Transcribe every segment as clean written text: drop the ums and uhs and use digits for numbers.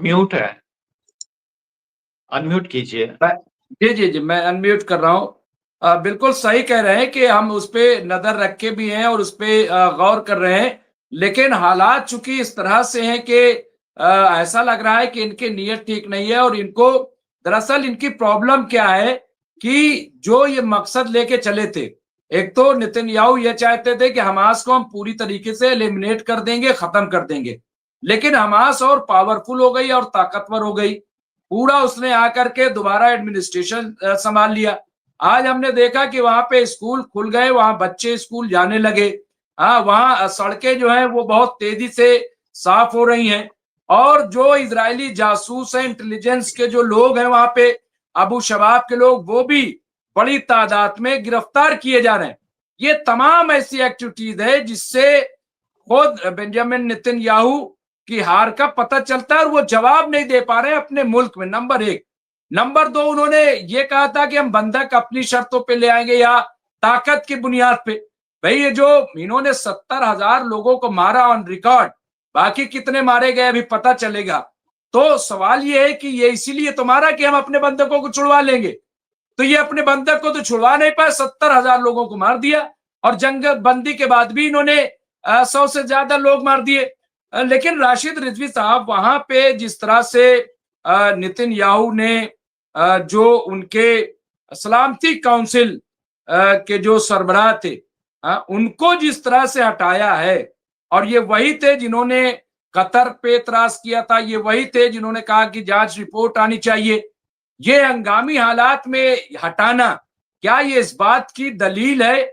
Mute है, unmute कीजिए। जी जी जी, मैं अनम्यूट कर रहा हूँ। बिल्कुल सही कह रहे हैं कि हम उस पे नजर रखे भी हैं और उस पे गौर कर रहे हैं, लेकिन हालात चूंकि इस तरह से हैं कि ऐसा लग रहा है कि इनकी नीयत ठीक नहीं है। और इनको दरअसल इनकी प्रॉब्लम क्या है कि जो ये मकसद लेके चले थे, एक तो नेतन्याहू ये चाहते थे कि हमास को हम पूरी तरीके से एलिमिनेट कर देंगे, खत्म कर देंगे, लेकिन हमास और पावरफुल हो गई और ताकतवर हो गई। पूरा उसने आकर के दोबारा एडमिनिस्ट्रेशन संभाल लिया। आज हमने देखा कि वहां पे स्कूल खुल गए, वहां बच्चे स्कूल जाने लगे। हाँ, वहां सड़कें जो हैं वो बहुत तेजी से साफ हो रही हैं। और जो इजरायली जासूस हैं, इंटेलिजेंस के जो लोग हैं वहां पे, अबू शबाब के लोग, वो भी बड़ी तादाद में गिरफ्तार किए जा रहे हैं। ये तमाम ऐसी एक्टिविटीज है जिससे खुद बेंजामिन नेतन्याहू की हार का पता चलता है और वो जवाब नहीं दे पा रहे हैं अपने मुल्क में, नंबर एक। नंबर दो, उन्होंने ये कहा था कि हम बंधक अपनी शर्तों पे ले आएंगे या ताकत की बुनियाद पे। भाई ये जो इन्होंने 70,000 लोगों को मारा ऑन रिकॉर्ड, बाकी कितने मारे गए अभी पता चलेगा। तो सवाल ये है कि ये इसीलिए तो मारा कि हम अपने बंधकों को छुड़वा लेंगे। तो ये अपने बंधक को तो छुड़वा नहीं पाए, 70,000 लोगों को मार दिया। और जंग बंदी के बाद भी इन्होंने 100 से ज्यादा लोग मार दिए। लेकिन राशिद रिजवी साहब, वहां पे जिस तरह से नेतन्याहू ने जो उनके सलामती काउंसिल के जो सरबराह थे, उनको जिस तरह से हटाया है, और ये वही थे जिन्होंने कतर पे एतराज किया था, ये वही थे जिन्होंने कहा कि जांच रिपोर्ट आनी चाहिए। ये हंगामी हालात में हटाना, क्या ये इस बात की दलील है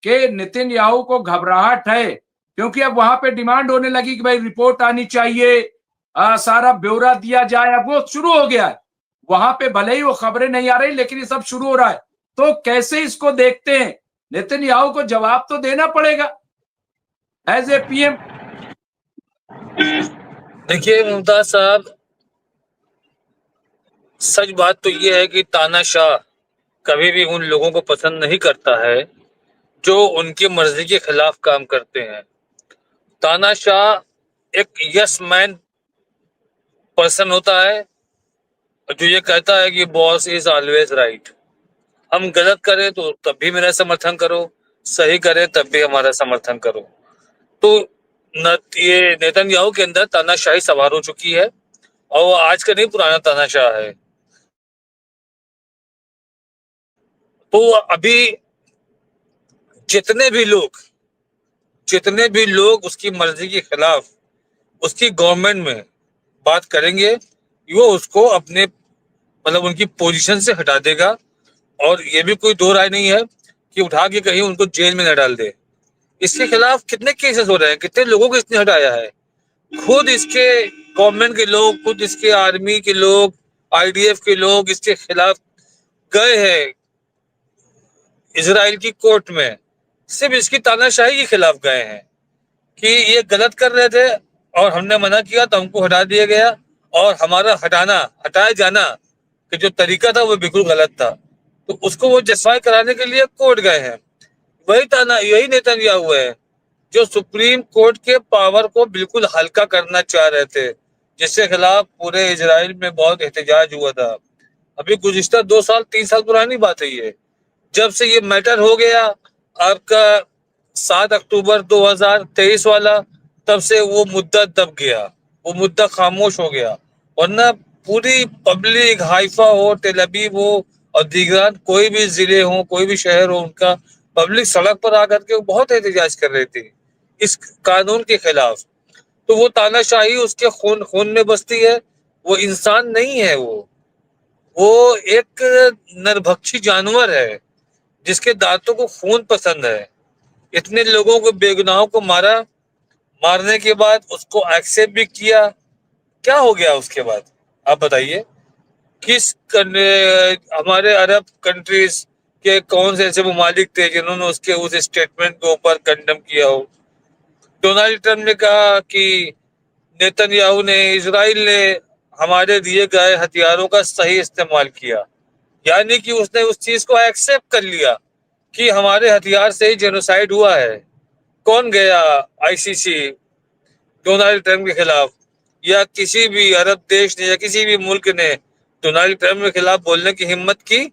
कि नेतन्याहू को घबराहट है? क्योंकि अब वहां पे डिमांड होने लगी कि भाई रिपोर्ट आनी चाहिए, सारा ब्यौरा दिया जाए। अब वो शुरू हो गया है, वहां पे भले ही वो खबरें नहीं आ रही, लेकिन ये सब शुरू हो रहा है। तो कैसे इसको देखते हैं? नेतन्याहू को जवाब तो देना पड़ेगा एज ए पीएम। देखिए मुमताज साहब, सच बात तो ये है कि तानाशाह कभी भी उन लोगों को पसंद नहीं करता है जो उनकी मर्जी के खिलाफ काम करते हैं। तानाशाह एक यस मैन पर्सन होता है जो ये कहता है कि बॉस इज ऑलवेज राइट। हम गलत करें तो तब भी मेरा समर्थन करो, सही करें तब भी हमारा समर्थन करो। तो ये नेतन्याहू के अंदर तानाशाही सवार हो चुकी है और वो आज का नहीं, पुराना तानाशाह है। तो अभी जितने भी लोग उसकी मर्जी के खिलाफ उसकी गवर्नमेंट में बात करेंगे, वो उसको अपने मतलब उनकी पोजीशन से हटा देगा। और ये भी कोई दो राय नहीं है कि उठा के कहीं उनको जेल में न डाल दे। इसके खिलाफ कितने केसेस हो रहे हैं, कितने लोगों को इसने हटाया है। खुद इसके गवर्नमेंट के लोग, खुद इसके आर्मी के लोग, आईडीएफ के लोग इसके खिलाफ गए हैं इजराइल की कोर्ट में, सिर्फ इसकी तानाशाही के खिलाफ गए हैं कि ये गलत कर रहे थे और हमने मना किया तो हमको हटा दिया गया। और हमारा हटाए जाना कि जो तरीका था वो बिल्कुल गलत था, तो उसको वो जस्टिफाई कराने के लिए कोर्ट गए हैं। यही नेतन्याहू है जो सुप्रीम कोर्ट के पावर को बिल्कुल हल्का करना चाह रहे थे, जिसके खिलाफ पूरे इजराइल में बहुत एहतजाज हुआ था। अभी गुज़िश्ता 2 साल 3 साल पुरानी बात है ये, जब से ये मैटर हो गया आपका 7 अक्टूबर 2023 वाला, तब से वो मुद्दा दब गया, वो मुद्दा खामोश हो गया। वरना पूरी पब्लिक, हाइफा हो, टेल अवीव हो और दीगर कोई भी जिले हो, कोई भी शहर हो, उनका पब्लिक सड़क पर आकर के बहुत एहतजाज कर रही थी इस कानून के खिलाफ। तो वो तानाशाही उसके खून खून में बसती है। वो इंसान नहीं है, वो एक नरभक्षी जानवर है जिसके दांतों को खून पसंद है। इतने लोगों को, बेगुनाहों को मारा, मारने के बाद उसको एक्सेप्ट भी किया। क्या हो गया उसके बाद आप बताइए? हमारे अरब कंट्रीज के कौन से ऐसे ममालिक थे जिन्होंने उसके उस स्टेटमेंट के ऊपर कंडेम किया हो? डोनाल्ड ट्रंप ने कहा कि नेतन्याहू ने, इजराइल ने हमारे दिए गए हथियारों का सही इस्तेमाल किया, यानी कि उसने उस चीज को एक्सेप्ट कर लिया कि हमारे हथियार से ही जेनोसाइड हुआ है। कौन गया आईसीसी डोनाल्ड ट्रंप के खिलाफ? या किसी भी अरब देश ने या किसी भी मुल्क ने डोनाल्ड ट्रंप के खिलाफ बोलने की हिम्मत की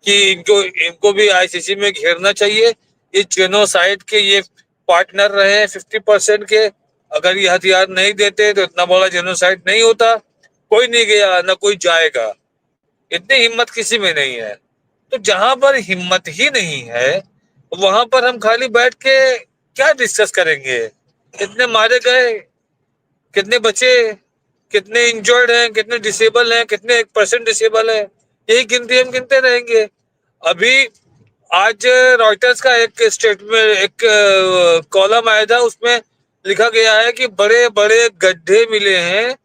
कि इनको भी आईसीसी में घेरना चाहिए। इस जेनोसाइड के ये पार्टनर रहे हैं 50% के। अगर ये हथियार नहीं देते तो इतना बड़ा जेनोसाइड नहीं होता। कोई नहीं गया, ना कोई जाएगा। इतनी हिम्मत किसी में नहीं है। तो जहां पर हिम्मत ही नहीं है वहां पर हम खाली बैठ के क्या डिस्कस करेंगे? कितने मारे गए, कितने बचे, कितने इंजर्ड हैं, कितने डिसेबल हैं, कितने 1% डिसेबल है, यही गिनती हम गिनते रहेंगे। अभी आज रॉयटर्स का एक स्टेटमेंट, एक कॉलम आया था, उसमें लिखा गया है कि बड़े बड़े गड्ढे मिले हैं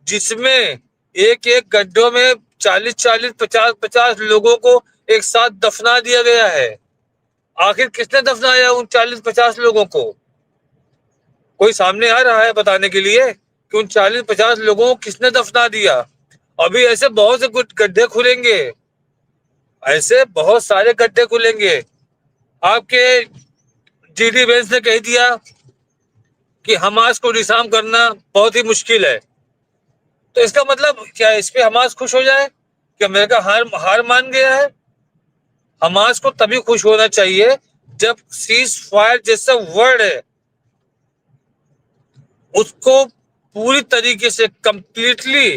जिसमें एक एक गड्ढों में 40-40, 50-50 लोगों को एक साथ दफना दिया गया है। आखिर किसने दफनाया उन 40-50 लोगों को? कोई सामने आ रहा है बताने के लिए कि उन 40-50 लोगों को किसने दफना दिया? अभी ऐसे बहुत से कुछ गड्ढे खुलेंगे, ऐसे बहुत सारे गड्ढे खुलेंगे। आपके जीडी वेंस ने कह दिया कि हमास को डिसआर्म करना बहुत ही मुश्किल है। तो इसका मतलब क्या इस पे हमास खुश हो जाए कि अमेरिका हार मान गया है? हमास को तभी खुश होना चाहिए जब सीज फायर जैसा वर्ड है उसको पूरी तरीके से कंप्लीटली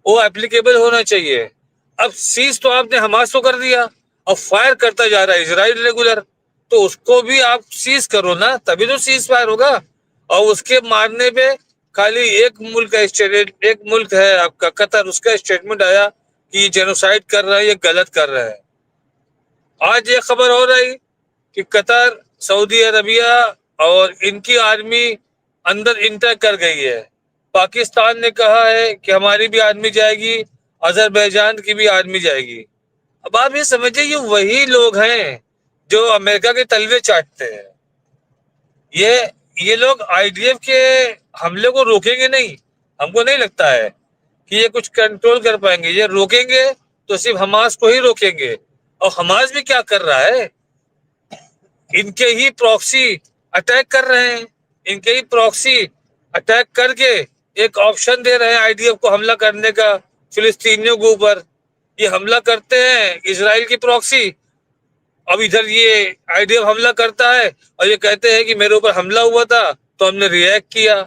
वो एप्लीकेबल होना चाहिए। अब सीज तो आपने हमास को कर दिया, अब फायर करता जा रहा है इजराइल रेगुलर, तो उसको भी आप सीज करो ना, तभी तो सीज फायर होगा। और उसके मारने पे खाली एक मुल्क है आपका कतर, उसका स्टेटमेंट आया कि ये जेनोसाइड कर रहा है, ये गलत कर रहा है। आज ये खबर हो रही कि कतर, सऊदी अरबिया और इनकी आर्मी अंदर इंटर कर गई है। पाकिस्तान ने कहा है कि हमारी भी आर्मी जाएगी, अजरबैजान की भी आर्मी जाएगी। अब आप ये समझिए ये वही लोग हैं जो अमेरिका के तलवे चाटते हैं। ये लोग आईडीएफ के हमले को रोकेंगे नहीं। हमको नहीं लगता है कि ये कुछ कंट्रोल कर पाएंगे। ये रोकेंगे तो सिर्फ हमास को ही रोकेंगे। और हमास भी क्या कर रहा है? इनके ही प्रॉक्सी अटैक कर रहे हैं। इनके ही प्रॉक्सी अटैक करके एक ऑप्शन दे रहे हैं आईडीएफ को हमला करने का फिलिस्तीनियों के ऊपर। ये हमला करते हैं इजराइल की प्रॉक्सी, अब इधर ये आईडीएफ हमला करता है और ये कहते हैं कि मेरे ऊपर हमला हुआ था तो हमने रिएक्ट किया।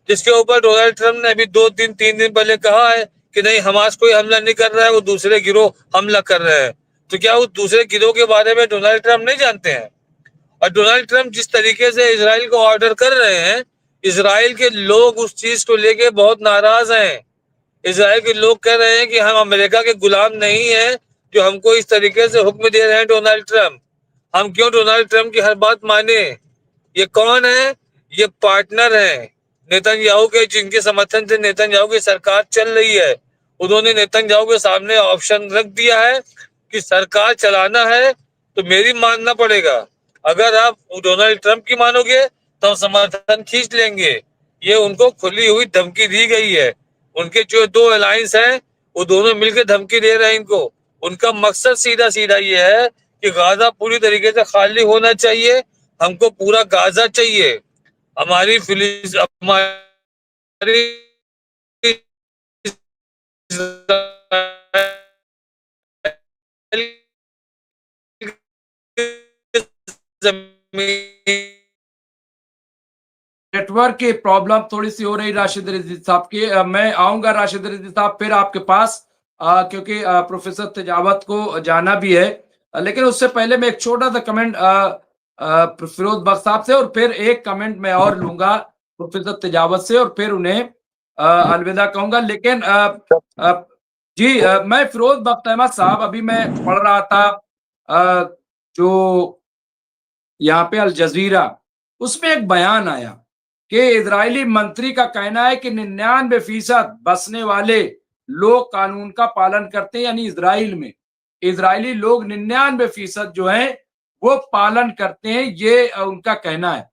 जिसके ऊपर डोनाल्ड ट्रंप ने अभी 2-3 दिन पहले कहा है कि नहीं, हमास कोई हमला नहीं कर रहा है, वो दूसरे गिरोह हमला कर रहे हैं। तो क्या उस दूसरे गिरोह के बारे में डोनाल्ड ट्रंप नहीं जानते हैं? और डोनाल्ड ट्रंप जिस तरीके से इजराइल को ऑर्डर कर रहे हैं, इजराइल के लोग उस चीज को लेके बहुत नाराज हैं। इजराइल के लोग कह रहे हैं कि हम अमेरिका के गुलाम नहीं है जो हमको इस तरीके से हुक्म दे रहे हैं डोनाल्ड ट्रंप। हम क्यों डोनाल्ड ट्रंप की हर बात माने? ये कौन है? ये पार्टनर है नेतन्याहू के, जिनके समर्थन से नेतन्याहू की सरकार चल रही है। उन्होंने नेतन्याहू के सामने ऑप्शन रख दिया है कि सरकार चलाना है तो मेरी मानना पड़ेगा। अगर आप डोनाल्ड ट्रंप की मानोगे तो हम समर्थन खींच लेंगे। ये उनको खुली हुई धमकी दी गई है। उनके जो दो अलायंस हैं वो दोनों मिलकर धमकी दे रहे हैं इनको। उनका मकसद सीधा सीधा ये है कि गाजा पूरी तरीके से खाली होना चाहिए। हमको पूरा गाजा चाहिए। हमारी नेटवर्क की प्रॉब्लम थोड़ी सी हो रही राशिद रजीद साहब की। मैं आऊंगा राशिद रजीद साहब फिर आपके पास, क्योंकि प्रोफेसर तेजावत को जाना भी है। लेकिन उससे पहले मैं एक छोटा सा कमेंट फिरोज बख्श साहब से और फिर एक कमेंट मैं और लूंगा प्रोफेसर तेजावत से और फिर उन्हें अलविदा कहूंगा। लेकिन जी, मैं फिरोज बख्श अहमद साहब, अभी मैं पढ़ रहा था जो यहाँ पे अल जजीरा, उसमें एक बयान आया कि इजरायली मंत्री का कहना है कि 99% बसने वाले लोग कानून का पालन करते हैं। यानी इजराइल में इजरायली लोग 99% जो है वो पालन करते हैं, ये उनका कहना है,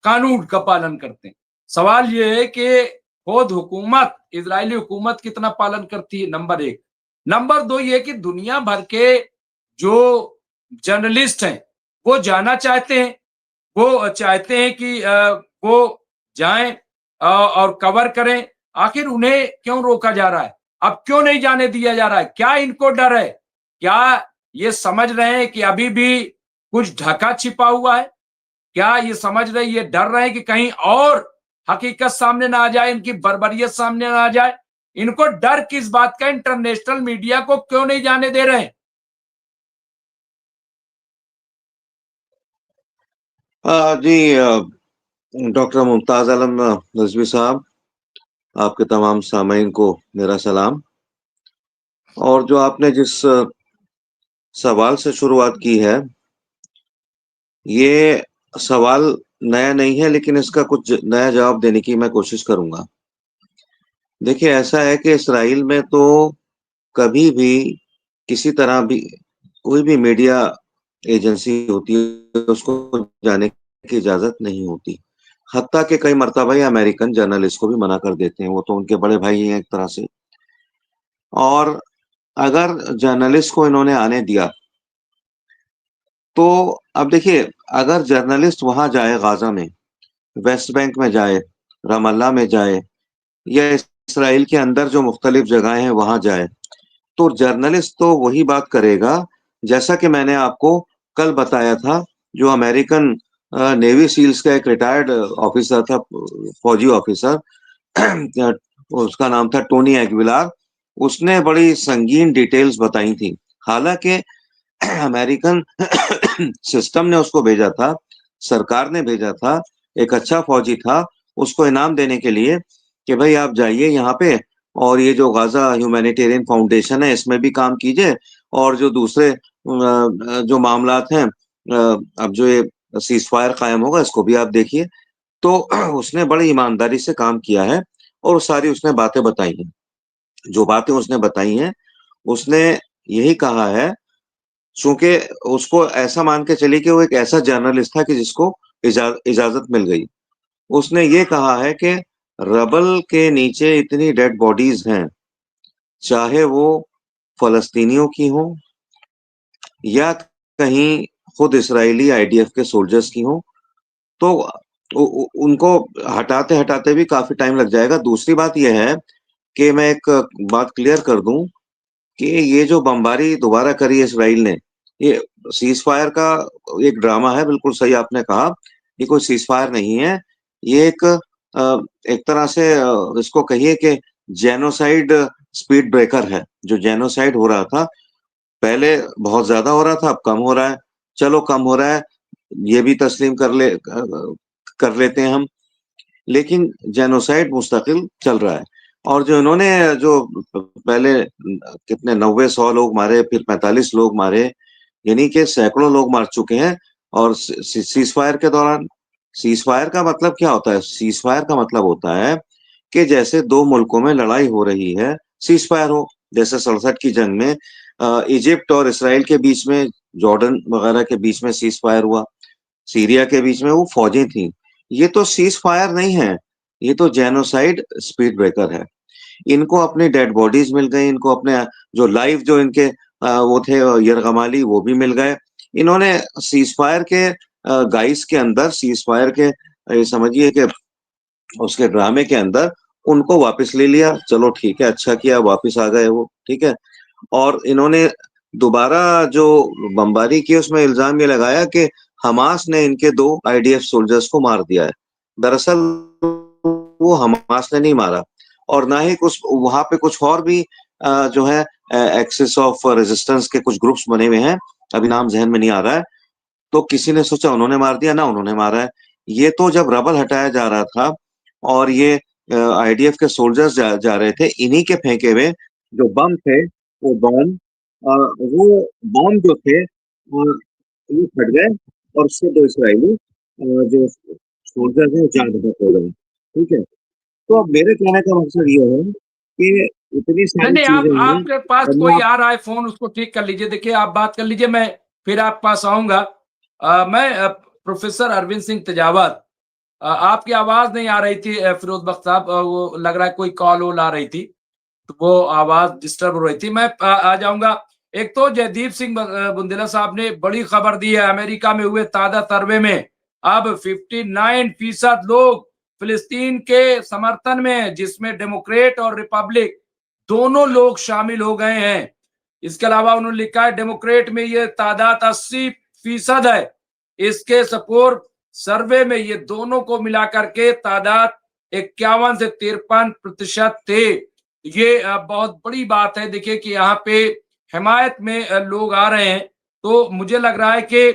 कानून का पालन करते हैं। सवाल ये है कि खुद हुकूमत, इजरायली हुकूमत कितना पालन करती है, नंबर 1। नंबर 2 ये कि दुनिया भर के जो जर्नलिस्ट हैं वो जाना चाहते हैं, वो चाहते हैं कि वो जाएं और कवर करें। आखिर उन्हें क्यों रोका जा रहा है? अब क्यों नहीं जाने दिया जा रहा है? क्या इनको डर है? क्या ये समझ रहे हैं कि अभी भी कुछ ढका छिपा हुआ है? क्या ये समझ रहे, ये डर रहे हैं कि कहीं और हकीकत सामने ना आ जाए, इनकी बर्बरियत सामने ना आ जाए? इनको डर किस बात का? इंटरनेशनल मीडिया को क्यों नहीं जाने दे रहे हैं? जी, डॉक्टर मुमताज आलम रिजवी साहब, आपके तमाम सामीन को मेरा सलाम। और जो आपने जिस सवाल से शुरुआत की है, ये सवाल नया नहीं है, लेकिन इसका कुछ नया जवाब देने की मैं कोशिश करूंगा। देखिए, ऐसा है कि इसराइल में तो कभी भी किसी तरह भी कोई भी मीडिया एजेंसी होती है, उसको जाने की इजाजत नहीं होती। हत्ता कि कई मर्तबा ये अमेरिकन जर्नलिस्ट को भी मना कर देते हैं, वो तो उनके बड़े भाई हैं एक तरह से। और अगर जर्नलिस्ट को इन्होंने आने दिया, तो अब देखिए, अगर जर्नलिस्ट वहां जाए, गाजा में, वेस्ट बैंक में जाए, रमल्ला में जाए, या इसराइल के अंदर जो मुख्तलिफ जगहें हैं वहां जाए, तो जर्नलिस्ट तो वही बात करेगा जैसा कि मैंने आपको कल बताया था। जो अमेरिकन नेवी सील्स का एक रिटायर्ड ऑफिसर था, फौजी ऑफिसर, उसका नाम था टोनी एग्विलार। उसने बड़ी संगीन डिटेल्स बताई थी। हालांकि अमेरिकन सिस्टम ने उसको भेजा था, सरकार ने भेजा था, एक अच्छा फौजी था, उसको इनाम देने के लिए कि भाई आप जाइए यहाँ पे, और ये जो गाजा ह्यूमैनिटेरियन फाउंडेशन है इसमें भी काम कीजिए, और जो दूसरे जो मामलात हैं, अब जो ये सीज फायर कायम होगा इसको भी आप देखिए। तो उसने बड़ी ईमानदारी से काम किया है, और सारी उसने बातें बताई हैं। जो बातें उसने बताई हैं, उसने यही कहा है, चूंकि उसको ऐसा मान के चलिए कि वो एक ऐसा जर्नलिस्ट था कि जिसको इजाजत मिल गई। उसने ये कहा है कि रबल के नीचे इतनी डेड बॉडीज हैं, चाहे वो फलस्तीनियों की हो या कहीं खुद इसराइली आईडीएफ के सोल्जर्स की हो, तो उनको हटाते हटाते भी काफी टाइम लग जाएगा। दूसरी बात यह है कि मैं एक बात क्लियर कर दूं कि ये जो बमबारी दोबारा करी है इसराइल ने, ये सीज फायर का एक ड्रामा है। बिल्कुल सही आपने कहा, ये कोई सीज फायर नहीं है। ये एक तरह से इसको कहिए कि जेनोसाइड स्पीड ब्रेकर है। जो जेनोसाइड हो रहा था पहले, बहुत ज्यादा हो रहा था, अब कम हो रहा है। चलो कम हो रहा है, ये भी तस्लीम कर लेते हैं हम, लेकिन जेनोसाइड मुस्तकिल चल रहा है। और जो इन्होंने जो पहले कितने 90-100 लोग मारे, फिर 45 लोग मारे, यानी कि सैकड़ों लोग मार चुके हैं। और सीज फायर के दौरान, सीज फायर का मतलब क्या होता है? सीज फायर का मतलब होता है कि जैसे दो मुल्कों में लड़ाई हो रही है, सीज फायर हो। जैसे 67 की जंग में इजिप्ट और इसराइल के बीच में, जॉर्डन वगैरह के बीच में सीज फायर हुआ, सीरिया के बीच में वो फौजें थी। ये तो सीज फायर नहीं है, ये तो जेनोसाइड स्पीड ब्रेकर है। इनको अपनी डेड बॉडीज मिल गई, इनको अपने जो लाइव जो इनके वो थे यरगमाली, वो भी मिल गए। इन्होंने सीज फायर के गाइस के अंदर, सीज फायर के ये समझिए कि उसके ड्रामे के अंदर उनको वापस ले लिया। चलो ठीक है, अच्छा किया, वापस आ गए वो, ठीक है। और इन्होंने दोबारा जो बमबारी की, उसमें इल्जाम ये लगाया कि हमास ने इनके 2 आईडीएफ सोल्जर्स को मार दिया है। दरअसल वो हमास ने नहीं मारा, और ना ही कुछ वहां पे कुछ और भी जो है एक्सिस ऑफ रेजिस्टेंस के कुछ ग्रुप्स बने हुए हैं, अभी नाम जहन में नहीं आ रहा है। तो किसी ने सोचा उन्होंने मार दिया, ना उन्होंने मारा है। ये तो जब रबल हटाया जा रहा था और ये आईडीएफ के सोल्जर्स जा रहे थे, इन्हीं के फेंके हुए जो बम थे, वो बम जो थे वो फट गए, और उससे 2 इसराइली जो सोल्जर्स हैं वो जान बच हो गए, ठीक है। तो अब मेरे कहने का मकसद ये है कि इतनी नहीं सारी नहीं, चीजें हैं, आपके पास और कोई आ रहा है फोन, उसको ठीक कर लीजिए। देखिए, आप बात कर लीजिए, मैं फिर आप पास आऊंगा। मैं प्रोफेसर अरविंद सिंह तेजावत, आपकी आवाज नहीं आ रही थी फिरोज बख्श साहब, वो लग रहा है कोई कॉल वोल आ रही थी, तो वो आवाज डिस्टर्ब हो रही थी। मैं आ जाऊंगा। एक तो जयदीप सिंह बुंदेला साहब ने बड़ी खबर दी है, अमेरिका में हुए ताजा सर्वे में अब 59% लोग फिलिस्तीन के समर्थन में है, जिसमें डेमोक्रेट और रिपब्लिक दोनों लोग शामिल हो गए हैं। इसके अलावा उन्होंने लिखा है डेमोक्रेट में ये तादाद 80% है, इसके सपोर्ट सर्वे में ये दोनों को मिला करके तादाद 51 से 53% थे। ये बहुत बड़ी बात है। देखिए कि यहाँ पे हिमायत में लोग आ रहे हैं, तो मुझे लग रहा है कि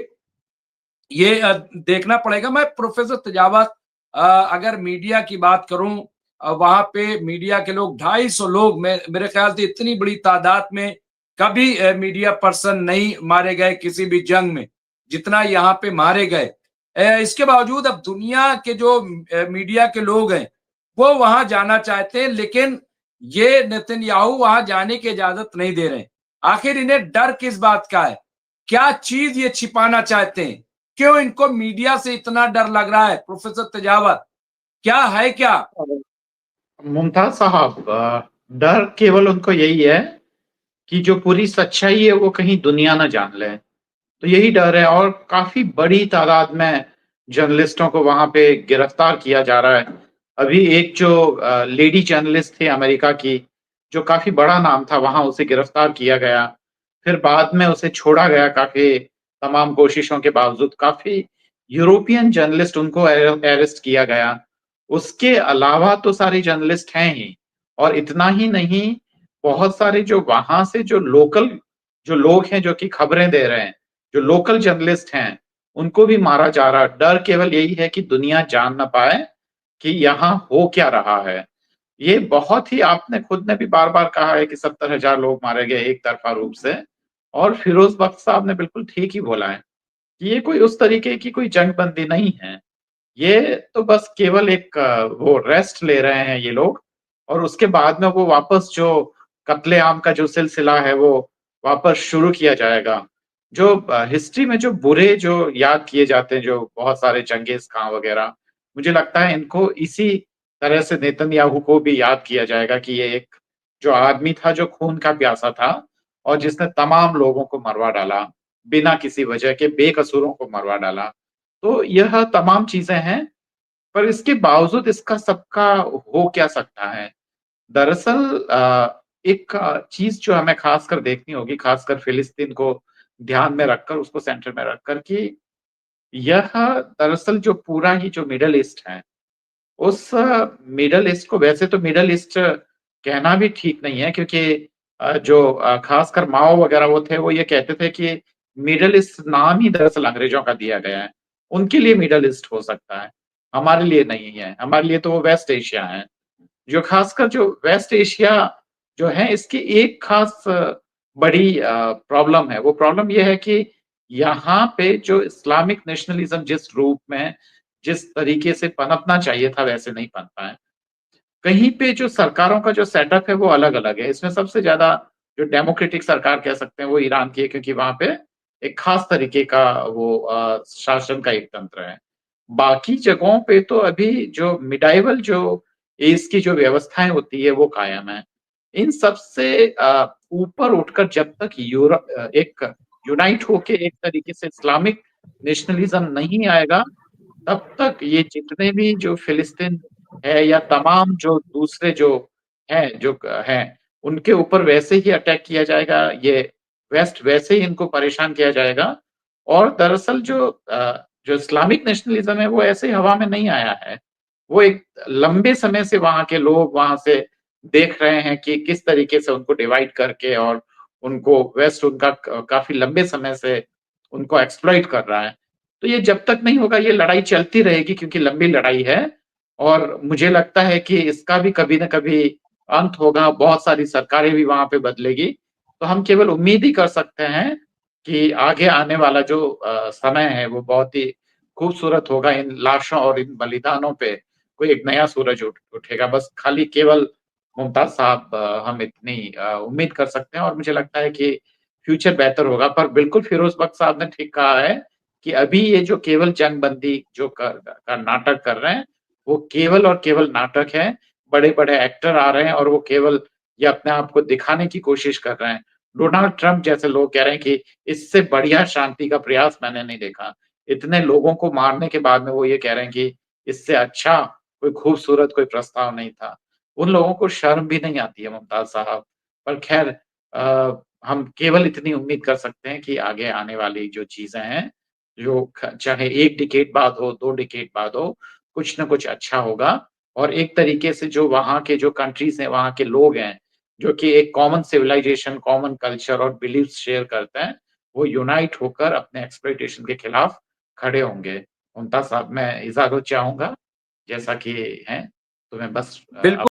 ये देखना पड़ेगा। मैं प्रोफेसर तेजावत, अगर मीडिया की बात करूं, वहां पे मीडिया के लोग 250 लोग, मेरे ख्याल से इतनी बड़ी तादाद में कभी मीडिया पर्सन नहीं मारे गए किसी भी जंग में, जितना यहाँ पे मारे गए। इसके बावजूद अब दुनिया के जो मीडिया के लोग हैं वो वहां जाना चाहते हैं, लेकिन ये नेतन्याहू वहां जाने की इजाजत नहीं दे रहे। आखिर इन्हें डर किस बात का है? क्या चीज ये छिपाना चाहते हैं? क्यों इनको मीडिया से इतना डर लग रहा है? प्रोफेसर तेजावत, क्या है क्या? मुमताज साहब, डर केवल उनको यही है कि जो पूरी सच्चाई है वो कहीं दुनिया ना जान ले, तो यही डर है। और काफी बड़ी तादाद में जर्नलिस्टों को वहां पे गिरफ्तार किया जा रहा है। अभी एक जो लेडी जर्नलिस्ट थी अमेरिका की, जो काफी बड़ा नाम था, वहां उसे गिरफ्तार किया गया, फिर बाद में उसे छोड़ा गया काफी तमाम कोशिशों के बावजूद। काफी यूरोपियन जर्नलिस्ट उनको अरेस्ट किया गया। उसके अलावा तो सारे जर्नलिस्ट हैं ही, और इतना ही नहीं, बहुत सारे जो वहां से जो लोकल जो लोग हैं जो कि खबरें दे रहे हैं, जो लोकल जर्नलिस्ट हैं, उनको भी मारा जा रहा है। डर केवल यही है कि दुनिया जान ना पाए कि यहाँ हो क्या रहा है। ये बहुत ही, आपने खुद ने भी बार बार कहा है कि 70,000 लोग मारे गए एक तरफा रूप से, और फिरोज बख्श साहब ने बिल्कुल ठीक ही बोला है कि ये कोई उस तरीके की कोई जंगबंदी नहीं है। ये तो बस केवल एक वो रेस्ट ले रहे हैं ये लोग, और उसके बाद में वो वापस जो कत्लेआम का जो सिलसिला है वो वापस शुरू किया जाएगा। जो हिस्ट्री में जो बुरे जो याद किए जाते हैं, जो बहुत सारे चंगेज खां वगैरह, मुझे लगता है इनको इसी तरह से नेतन्याहू को भी याद किया जाएगा कि ये एक जो आदमी था जो खून का प्यासा था, और जिसने तमाम लोगों को मरवा डाला, बिना किसी वजह के बेकसूरों को मरवा डाला। तो यह तमाम चीजें हैं, पर इसके बावजूद इसका सबका हो क्या सकता है? दरअसल एक चीज जो हमें खासकर देखनी होगी, खासकर फिलिस्तीन को ध्यान में रखकर, उसको सेंटर में रखकर, कि यह दरअसल जो पूरा ही जो मिडल ईस्ट है, उस मिडल ईस्ट को, वैसे तो मिडल ईस्ट कहना भी ठीक नहीं है, क्योंकि जो खासकर माओ वगैरह वो थे, वो ये कहते थे कि मिडल ईस्ट नाम ही दरअसल अंग्रेजों का दिया गया है। उनके लिए मिडल ईस्ट हो सकता है, हमारे लिए नहीं है। हमारे लिए तो वो वेस्ट एशिया है। जो खासकर जो वेस्ट एशिया जो है, इसकी एक खास बड़ी प्रॉब्लम है। वो प्रॉब्लम ये है कि यहाँ पे जो इस्लामिक नेशनलिज्म जिस रूप में, जिस तरीके से पनपना चाहिए था, वैसे नहीं पनपा है। कहीं पे जो सरकारों का जो सेटअप है वो अलग अलग है। इसमें सबसे ज्यादा जो डेमोक्रेटिक सरकार कह सकते हैं वो ईरान की है, क्योंकि वहां पे एक खास तरीके का वो शासन का एक तंत्र है। बाकी जगहों पे तो अभी जो मिडाइवल जो एज की जो व्यवस्थाएं होती है वो कायम है। इन सब से ऊपर उठकर जब तक यूरोप एक यूनाइट होके एक तरीके से इस्लामिक नेशनलिज्म नहीं आएगा, तब तक ये जितने भी जो फिलिस्तीन है या तमाम जो दूसरे जो हैं उनके ऊपर वैसे ही अटैक किया जाएगा। ये वेस्ट वैसे ही इनको परेशान किया जाएगा। और दरअसल जो इस्लामिक नेशनलिज्म है वो ऐसे हवा में नहीं आया है। वो एक लंबे समय से वहां के लोग वहां से देख रहे हैं कि किस तरीके से उनको डिवाइड करके, और उनको वेस्ट उनका काफी लंबे समय से उनको एक्सप्लॉइट कर रहा है। तो ये जब तक नहीं होगा, ये लड़ाई चलती रहेगी, क्योंकि लंबी लड़ाई है। और मुझे लगता है कि इसका भी कभी ना कभी अंत होगा। बहुत सारी सरकारें भी वहां पे बदलेगी। तो हम केवल उम्मीद ही कर सकते हैं कि आगे आने वाला जो समय है वो बहुत ही खूबसूरत होगा। इन लाशों और इन बलिदानों पे कोई एक नया सूरज उठेगा। बस खाली केवल मुमताज साहब, हम इतनी उम्मीद कर सकते हैं, और मुझे लगता है कि फ्यूचर बेहतर होगा। पर बिल्कुल फिरोज बख्श साहब ने ठीक कहा है कि अभी ये जो केवल जंगबंदी जो का नाटक कर रहे हैं, वो केवल और केवल नाटक है। बड़े बड़े एक्टर आ रहे हैं और वो केवल ये अपने आप को दिखाने की कोशिश कर रहे हैं। डोनाल्ड ट्रंप जैसे लोग कह रहे हैं कि इससे बढ़िया शांति का प्रयास मैंने नहीं देखा। इतने लोगों को मारने के बाद में वो ये कह रहे हैं कि इससे अच्छा कोई खूबसूरत कोई प्रस्ताव नहीं था। उन लोगों को शर्म भी नहीं आती है मुमताज़ साहब। पर ख़ैर हम केवल इतनी उम्मीद कर सकते हैं कि आगे आने वाली जो चीज़ें हैं, जो ख चाहे 1 डिकेड बाद हो, 2 डिकेड बाद हो, कुछ न कुछ अच्छा होगा और एक तरीके से जो वहाँ के जो कंट्रीज़ हैं, वहाँ के लोग हैं, जो कि एक कॉमन सिविलाइज़ेशन, कॉमन कल्चर और बिलीफ्स शेयर करते हैं, वो यूनाइट होकर अपने एक्सप्लॉइटेशन के खिलाफ खड़े होंगे। मुमताज़ साहब, मैं इजाज़त चाहूँगा, जैसा कि हैं, तो मैं बस बिल्कुल